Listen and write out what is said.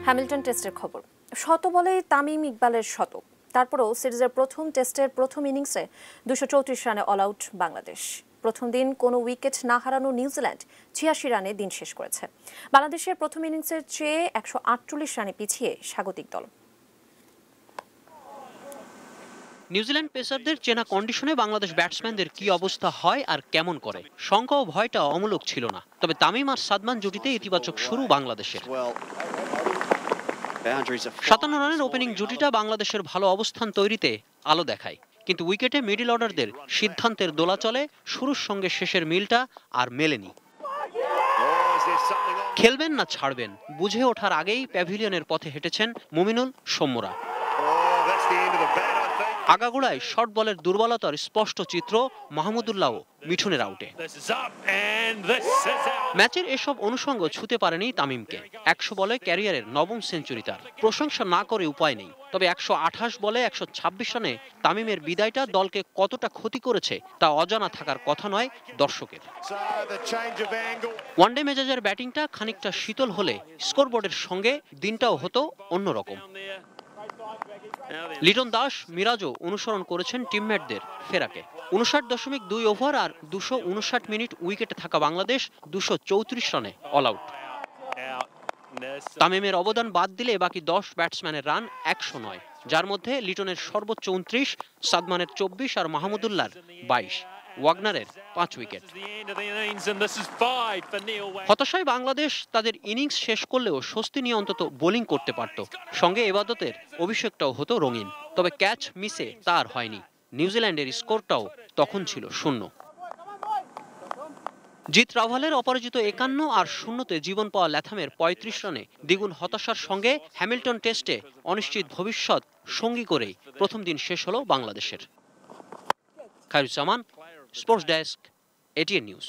Hamilton টেস্টের খবর। শত বলে তামিম ইকবালের শতক, তারপরও সিরিজের প্রথম টেস্টের প্রথম ইনিংসে 234 রানে অল আউট বাংলাদেশ। প্রথম দিন কোনো উইকেট না হারানো নিউজিল্যান্ড 86 রানে দিন শেষ করেছে। বাংলাদেশের প্রথম ইনিংসের চেয়ে 148 রানে পিছিয়ে স্বাগতিক দল। নিউজিল্যান্ড পেসারদের চেনা কন্ডিশনে বাংলাদেশ ব্যাটসম্যানদের কি অবস্থা হয় আর কেমন করে, শঙ্কা ও ভয়টা অমূলক ছিল না। তবে তামিম আর সাদমান জুটিতে ইতিবাচক শুরু বাংলাদেশের। 57 রানের ওপেনিং জুটিটা বাংলাদেশের ভালো অবস্থান তৈরিতে আলো দেখায়, কিন্তু উইকেটে মিডল অর্ডারদের সিদ্ধান্তের দোলাচলে শুরুর সঙ্গে শেষের মিলটা আর মেলেনি। খেলবেন না ছাড়বেন বুঝে ওঠার আগেই প্যাভিলিয়নের পথে হেঁটেছেন মুমিনুল, সৌম্যরা। আগাগোড়ায় শর্ট বলের দুর্বলতার স্পষ্ট চিত্র মাহমুদুল্লাহ ও মিঠুনের আউটে। ম্যাচের এসব অনুষঙ্গ ছুঁতে পারেনি তামিমকে। 100 বলে ক্যারিয়ারের নবম সেঞ্চুরি তার, প্রশংসা না করে উপায় নেই। তবে 128 বলে 126 রানে তামিমের বিদায়টা দলকে কতটা ক্ষতি করেছে তা অজানা থাকার কথা নয় দর্শকের। ওয়ানডে মেজাজের ব্যাটিংটা খানিকটা শীতল হলে স্কোরবোর্ডের সঙ্গে দিনটাও হতো অন্যরকম। লিটন দাস, মিরাজও অনুসরণ করেছেন টিমমেটদের ফেরাকে। 59.2 ওভার আর 259 মিনিট উইকেটে থাকা বাংলাদেশ 234 রানে অল আউট। তামিমের অবদান বাদ দিলে বাকি 10 ব্যাটসম্যানের রান 109, যার মধ্যে লিটনের সর্বোচ্চ 29, সাদমানের 24 আর মাহমুদুল্লাহর 22, ওয়াগনারের 5 উইকেট। হতাশায় বাংলাদেশ তাদের ইনিংস শেষ করলেও স্বস্তি নিয়ে অন্তত বোলিং করতে পারত, সঙ্গে এবাদতের অভিষেকটাও হতো রঙিন। তবে ক্যাচ মিসে তা আর হয়নি। নিউজিল্যান্ডের স্কোরটাও তখন ছিল 0। জিত রাভালের অপরাজিত 51 আর 0তে জীবন পাওয়া ল্যাথামের 35 রানে দ্বিগুণ হতাশার সঙ্গে হ্যামিল্টন টেস্টে অনিশ্চিত ভবিষ্যৎ সঙ্গী করেই প্রথম দিন শেষ হলো বাংলাদেশের। Khairuzzaman, sports desk, ATN news.